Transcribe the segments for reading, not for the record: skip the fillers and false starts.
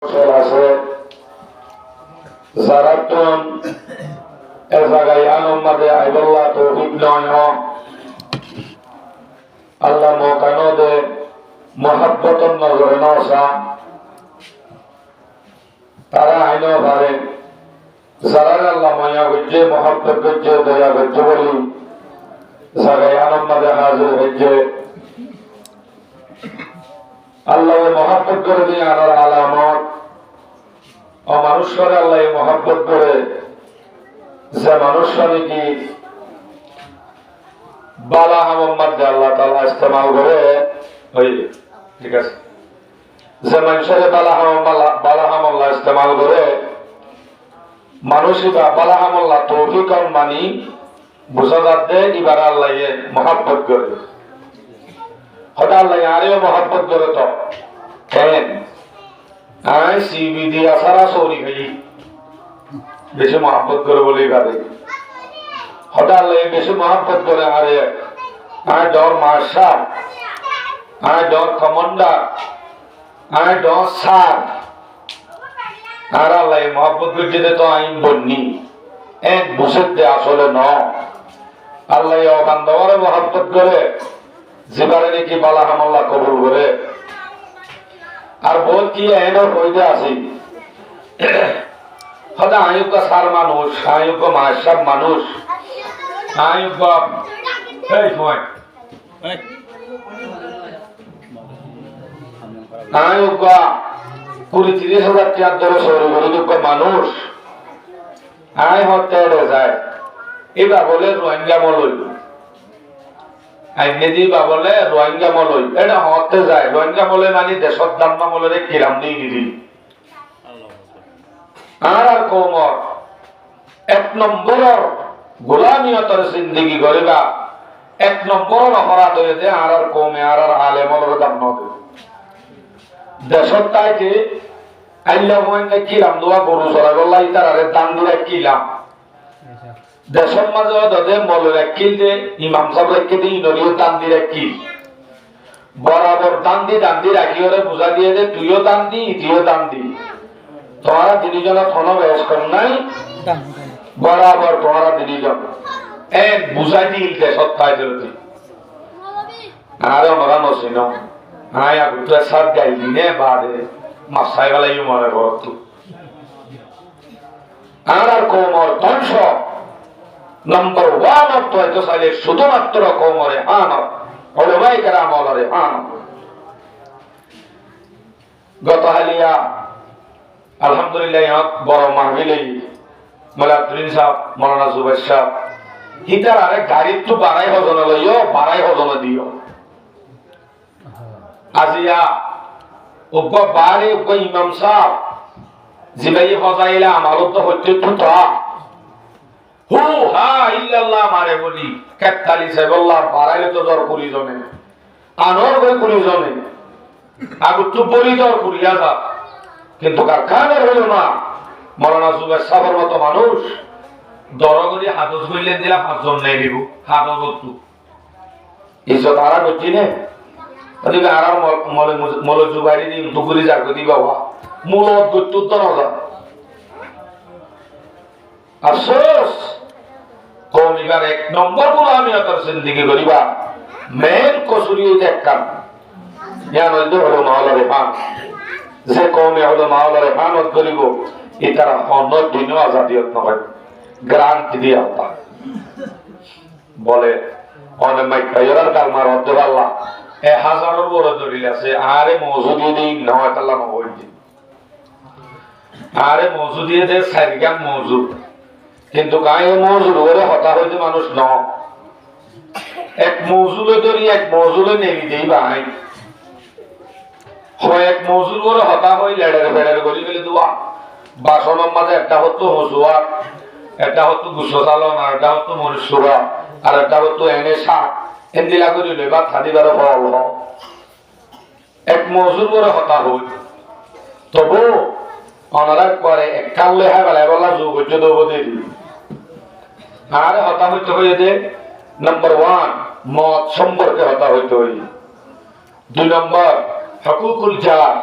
আছে যারা তুম এ জায়গায় আনন্দ আইবল্লাহ তৌফিক নয় আল্লাহ মৌকানো দে মহাব্বতন নজরে নসা তারা আইন পারে যারা আল্লাহ মায়া করছে মহাব্বত করছে দয়া করছে বলি জায়গায় আনন্দ হাজির হয়েছে আল্লাহ মহাব্বত করে দিয়ে আনার আলামত ও মানুষের আল্লাহ মহাব্বত করে যে মানুষরা নাকি বালা মোহাম্মদ আল্লাহ তাআলা ইস্তেমাল করে ঠিক আছে যে মানুষের বালা হামল্লা ইস্তেমাল করে মানুষই বা বালা হামল্লা তৌফিক মানি বুঝা যাচ্ছে এবার আল্লাহ মহাব্বত করে হঠাৎ আল্লাহ আরেও মহাব্বত করে তো কেন আয় সিবি দিয়া সারা সৌরি খাই বেশি মহাব্বত করে বলেই পারে হঠাৎ আল্লাহ বেশি মহাব্বত করে আরে আয় ডর মার্শাল আয় ডর কমান্ডার আয় ডর সার আর আল্লাহ মহাব্বত করতে তো আইন বন্নি এক বুঝতে আসলে ন আল্লাহ অকান দেওয়ারে মহাব্বত করে যেবারে নাকি বালা হামল্লা কবুল করে আর বল কি এনে কইতে আসি হয়তো আয়ুব সার মানুষ আয়ুব মাসাব মানুষ আয়ুব আয়ুব 20-30,000 টাকার ধরে সৌরভ মানুষ আয় হতে যায় এবার বলে রোহিঙ্গা মলই আইনেদি বাবলে রোহিঙ্গা মলই এটা হতে যায় রোহিঙ্গা মলে মানে দেশত দাম্মা মলরে কিরাম নেই দিদি আর কোমর এক নম্বরের গোলামিয়তের জিন্দেগি গরিবা এক নম্বরের অপরাধ হয়ে যায় আর কমে আর আলেমলের দাম নদে দেশত তাইতে আইলা মহিন্দা কিরাম দোয়া গরু চড়াই বললাই তার আরে দান দিয়ে কিলাম দেশের মাঝে দাদে মলের কিল দে ইমাম সাহেব রেখে দিই নরিও দান দিয়ে রাখি বরাবর দান দি রাখি ওরে বুঝা দিয়ে দে তুইও দান দি তুইও দান দি তোমারা তিনজনের কোনো বেশ কর নাই বরাবর তোমারা তিনজন এক বুঝাই দিল দে সত্তায় দিলতি আরে আমরা নসিন আয় আগুতে সাত গাই দিনে বাদে মাসাই বেলাই মনে করতো আর কোমর ধ্বংস নম্বর 1 অর্থ হয়তো চাইলে শুধুমাত্র কোমরে আনত ওলামায়ে কেরাম বলে আনত গত হালিয়া আলহামদুলিল্লাহ বড় মাহফিলে মোলাদ্দিন সাহেব মাওলানা জুবাইর সাহেব হিতার আরে গাড়ি তো বাড়াই হজন লইও বাড়াই হজন দিও আজিয়া ওগ বাড়ি ওগ ইমাম সাহেব জিবাই হজাইলা আমারও তো হচ্ছে তো হু হা ইল্লাল্লাহ মারে বলি 41 আল্লাহ বাড়াইলে তো দর করি জনে আনর গই করি জনে আগু তো বলি দর করিয়া যা কিন্তু কারখানার হলো না মাওলানা জুবাইর সাহেবের মতো মানুষ দরগরি হাদস কইলেন দিলা পাঁচজন নাই দিব হাদস তো ইজ্জত আরা করছি নে ওদিকে আরার মল জুবাইরি দি দুগুরি যার গদি বাবা মূলত গত্তুত তো না আফসোস কৌমিবার এক নম্বর গোলামিয়তের জিন্দেগি গরিবা মেন কসুরি দেখান জ্ঞান হলো মাওলারে পান যে কৌমে হলো মাওলারে পানত করিব এটারা অন্য দিনও আজাদিয়ত নহয় গ্রান্ট দিয়া বলে অনেক মাইকাইরার কালমার অদ্দেবাল্লাহ 1000 বড় দলিল আছে আরে মওজুদি দিন নয় তাল্লা নবইদি আরে মওজুদি দে সাইগাম মওজুদ কিন্তু গায়ে মওজুদ ওরে হতা হইতে মানুষ ন এক মওজুলে ধরি এক মওজুলে নেলি দেই ভাই হয় এক মওজুদ ওরে হতা হই লেড়ের করি গেলে দুয়া বাসনের মাঝে একটা হতো হসুয়া একটা হতো গুসো চালন আর একটা হতো মরিসুরা আর একটা হতো এনে শাক এন্দিলা করি লইবা খাদিবার ফল এক মওজুদ ওরে হতা হই তবু অনারাগ করে এক কালে হ্যাঁ বেলা বলা যোগ হচ্ছে দেবো দিদি আর হতা হইতে হয়ে নম্বর 1 মত সম্পর্কে হতা হইতে হই 2 নম্বর হকুকুল জার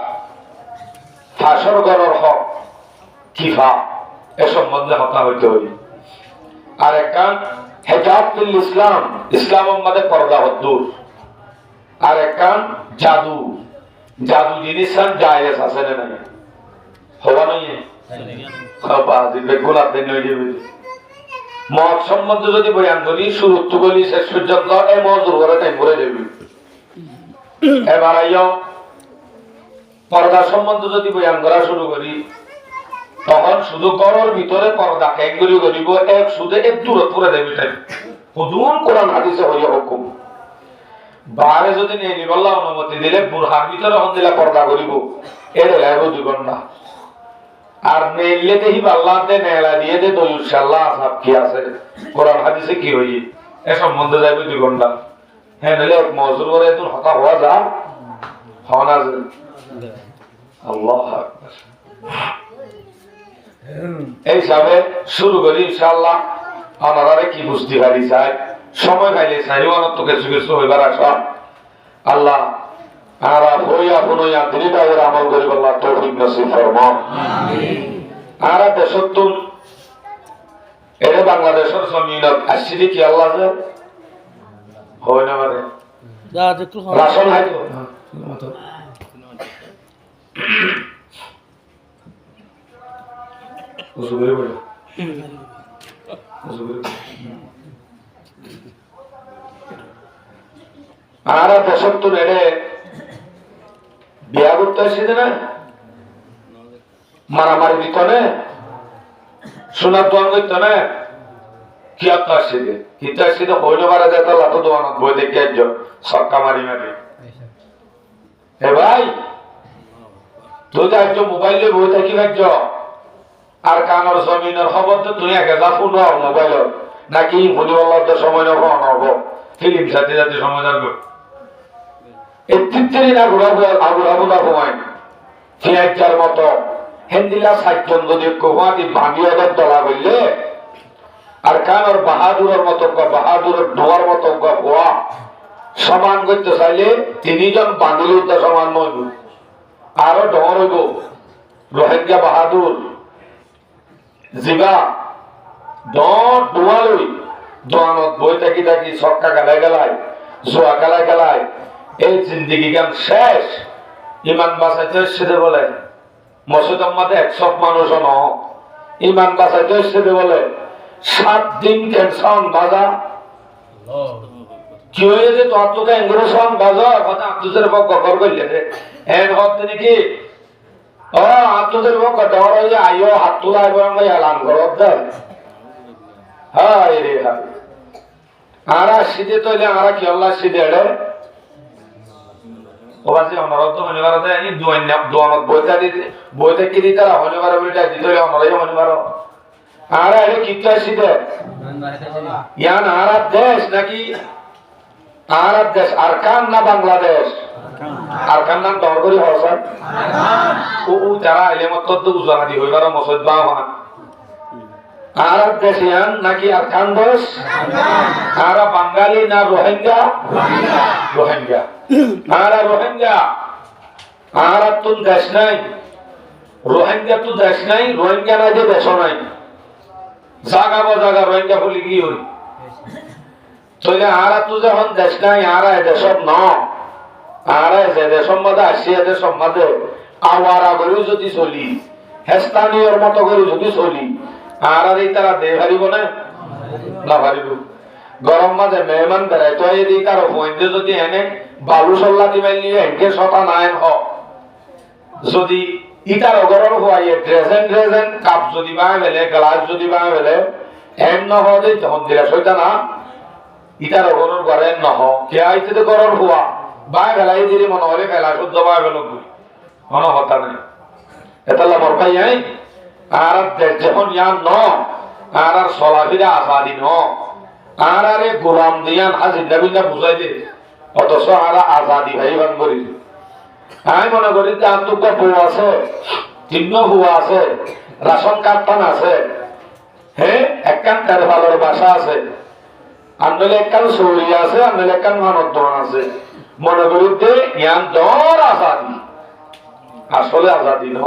হাসর গড়র হক কিফা এ সম্বন্ধে হতা হইতে হই। আর একখান হেজাব ফিল ইসলাম, ইসলামের মধ্যে পর্দা হদ্দুর। আর একখান জাদু, জাদু জিনিস জায়েজ আছে না নাই হওয়া নয় মদ সম্বন্ধে যদি বয়ান করি শুরু তো বলি শেষ পর্যন্ত এ মজুর করে টাইম করে দেবি। এবার আইও পর্দা সম্বন্ধে যদি বয়ান করা শুরু করি তখন শুধু ঘরের ভিতরে পর্দা ক্যাঙ্গুরি করিব এক শুধু এক দূরত করে দেবি টাইম হুদুন কোরআন হাদিসে হইয়া হুকুম বারে যদি নিয়ে নিবল্লা অনুমতি দিলে বুরহার ভিতরে হন্দিলা পর্দা করিব এর লাগব 2 ঘন্টা। আর নেইলে দেহি আল্লাহ দে নেলা দিয়ে দে দই ইনশাআল্লাহ সব কি আছে কোরআন হাদিসে কি হই এ সম্বন্ধে যাইব 2 ঘন্টা। হ্যাঁ নলে এক মজুর করে তুই হতা হওয়া যা হওয়া না আল্লাহু আকবার। এই সবে শুরু করি ইনশাআল্লাহ। আপনারা কি বুঝতে পারি চাই সময় পাইলে চাইওয়ানত তো কিছু কিছু হইবার আশা আল্লাহ আরা হইয়া ফুনইয়া দিনটার আমল করিব আল্লাহ তৌফিক নসিব ফরমাও আমিন। আরা দেশতুন এরে বাংলাদেশের জমিনত আসিলি কি আল্লাহ যে হয় না মানে রাসন হাই তো ওজুরে বলো ওজুরে আর দেশতুন এরে বিয়া করতে আসছে না মারামারি দিত না সোনার দোয়ান করত না কি আত্ম আসছে কিন্তু আসছে তো হইল মারা যেত লাত দোয়ানত বই দেখে আজ সক্কা মারি মারি। হে ভাই তুই তো আজ মোবাইলে বই থাকি ভাগ্য আর কানর জমিনের খবর তো তুই একে যা শুনো মোবাইলত নাকি ভলিবল সময় নব ফিল্ম সাথে সাথে সময় থাকবে এই তৃপ্তির না ঘুরাবো আগুড়াবো না সময় ফিয়ার মতো হেন্দিলা সাতজন যদি কোহাটি ভাঙিয়াদের দলা বললে আর কানর বাহাদুরের মতো বাহাদুরের ডোয়ার মতো গোয়া সমান করতে চাইলে 3 জন বাঙালির তো সমান নইব আরো ডর হইব রোহিঙ্গা বাহাদুর জিবা ডোয়ালই দোয়ানত বই থাকি থাকি ছক্কা গেলায় গেলায় জোয়া গেলায় গেলায় এই জিন্দিগি গান শেষ। ইমান বাঁচাইতে সেটা বলে মসজিদ আমাদের 100 মানুষ ন ইমান বাঁচাইতে সেটা বলে 7 দিন ক্যান্সার বাজা কি হয়ে যে তো আত্মকে ইংরেজন বাজা কথা আত্মদের পক্ষ কর করলে এন হতে নাকি ও আত্মদের পক্ষ ডর হয়ে আইও হাত তোলা এবং এলান করব দেন হায় রে হায় আরা সিধে তৈলে আরা কি আল্লাহ সিধে এড়ে ওবাসি অনরত হনিবার দেয় নি দোয়ানত বইতে কি দিতে হনিবার বইটা দিতে অনরাই হনিবার আরা এড়ে কিটা সিধে ইয়ান আরা দেশ নাকি আরা দেশ আরকান না বাংলাদেশ আরকান নাম দরগরি হরসান ও যারা এলে মত তো উজাহাদি হইবার মসজিদ বাবা আরব দেশিয়ান নাকি আরকান দেশ আরা বাঙালি না রোহিঙ্গা রোহিঙ্গা আরা রোহিঙ্গা আরা তো দেশ নাই রোহিঙ্গা তো দেশ নাই রোহিঙ্গা নাই যে দেশ নাই জাগা জাগা রোহিঙ্গা বলি কি হই তাহলে আরা তো যখন দেশ নাই আরা দেশ ন আরা যে দেশের মধ্যে আসিয়া দেশের মধ্যে আওয়ারা করে যদি চলি হেস্তানীয়র মতো করে যদি চলি আর এই তারা দে হারিব না হারিব গরম মাঝে মেহমান বেড়াই তো এই তার ফোনতে যদি এনে বালু সল্লা দিবাই নিয়ে এনকে সতা নাইন হ যদি ইটার অগরর হওয়াই ড্রেজেন কাপ যদি বায় বেলে গ্লাস যদি বায় বেলে এন নহ যে তখন দিলা সইতা না ইটার অগরর ঘরে নহ কে আইতে তো গরর হওয়া বায় বেলাই দিলি মনে হলে ফেলা শুদ্ধ বায় বেল মনে হতা নেই এতাল্লা মরপাই আই আর যখন ইয়ান ন আর সলাফিরা আসাদি ন আর আরে গোলাম দিয়ান হাজির নবীনা বুঝাই দে অথচ আরা আজাদি ভাইবান করি আমি মনে করি যে আন্তর্জাতিক বউ আছে চিহ্ন বউ আছে রাশন কার্ড টান আছে হ্যাঁ একখান তের ভালোর বাসা আছে আনলে একখান সৌরি আছে আনলে একখান মানব দোকান আছে মনে করি যে ইয়ান দর আজাদি আসলে আজাদি ন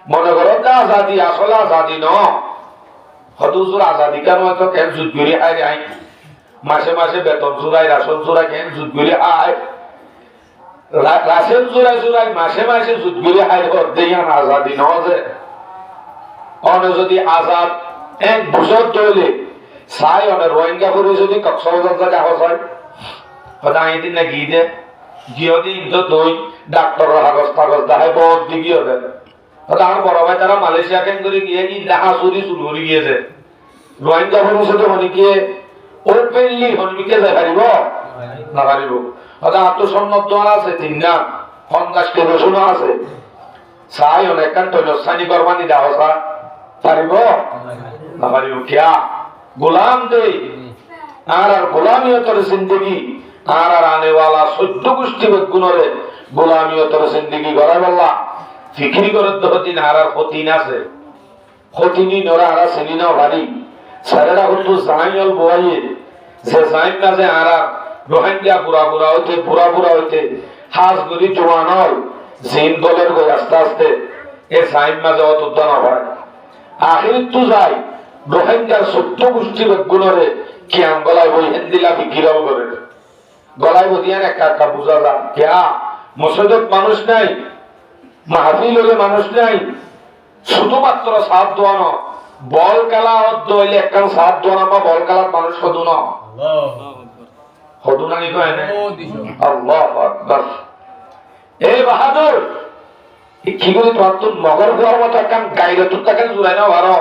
মনে করো যে আজাদি আসলে আজাদি ন হদুজুর আজাদি কেন হয়তো কেন যুদ্ধ করে আয় আই মাসে মাসে বেতন চুরাই রাশন চুরাই কেন যুদ্ধ করে আয় রাশন চুরাই চুরাই মাসে মাসে যুদ্ধ করে আয় দেয়ান আজাদি ন যে অনে যদি আজাদ এক বছর ধরে চাই অনে রোহিঙ্গা করে যদি কক্সবাজার জায়গা হয় হয়তো আইদিন না গিয়ে দে গিয়ে তো দই ডাক্তার কাগজ কাগজ দেখায় বহুত দিকে হবে হয়তো আমার বড় ভাই তারা মালয়েশিয়া কেন করে গিয়ে কি দেখা চুরি শুরু করে গিয়েছে রোহিঙ্গা ভবিষ্যতে হনিকে ওপেনলি হনিকে যাই পারিব না পারিব হয়তো আত্মসন্নত আছে তিন না 50 কেরোসিনও আছে চাই অনেক কান তৈলস্থানী করবানি দেওয়া পারিব না পারিব কিয়া গোলাম দে আর গোলামিয়তর জিন্দগি আর আনে वाला 14 গোষ্ঠী বেগুনরে গোলামিয়তর জিন্দগি গড়াই বললা ফিকিরি করে দহদিন আর হতিন আছে হতিনি নরা আর সেনি না বাড়ি সারাটা কিন্তু জাইল বইয়ে যে জাইন না যে আর রোহিঙ্গা বুড়া হইতে হাজগুলি জওয়ান হয় জিন দলের গই আস্তে আস্তে এ জাইন মাঝে অতুদ্দান হয় আখির তো যাই রোহিঙ্গার 14 গোষ্ঠী বেগুনরে কি আঙ্গলায় বই হিন্দিলা ফিকিরাও করে গলায় বদিয়ান একা বুঝা যান কেয়া মসজিদত মানুষ নাই মাহফিল হলে মানুষ নাই শুধুমাত্র সাত দোয়ানো বল খেলা হইলে একখান সাত দোয়ানো বা বল খেলার মানুষ হদু না হদু না নি কয় না আল্লাহু আকবার এ বাহাদুর কি করে তোমার তো মগর হওয়ার মতো একখান গাইরে তুই তাকে জুড়াই না ভালো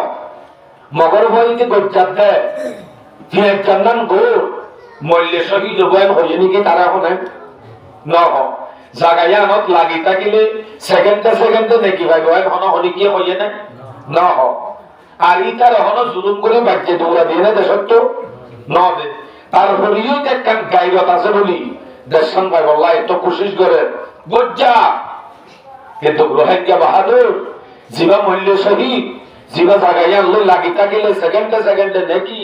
মগর হইতে গজ্জাত দেয় যে একজন নাম গো মল্লে শহীদ বয়ান হয়ে নাকি তারা হনে ন জাগাইয়া আনত লাগি থাকিলে সেকেন্ডে নাকি ভাই বয়ান হন হলি কি হয়ে না ন আর ইতার হন জুলুম করে বাজ্যে দৌড়া দিয়ে না দেশত তো ন দে তার হলিও একখান গাইরত আছে বলি দেশন ভাই বল্লা এত কোশিশ করে গজ্জা কিন্তু রোহিঙ্গা বাহাদুর জীবা মল্লে শহীদ জীবা জাগাইয়া লাগি থাকিলে সেকেন্ডে নাকি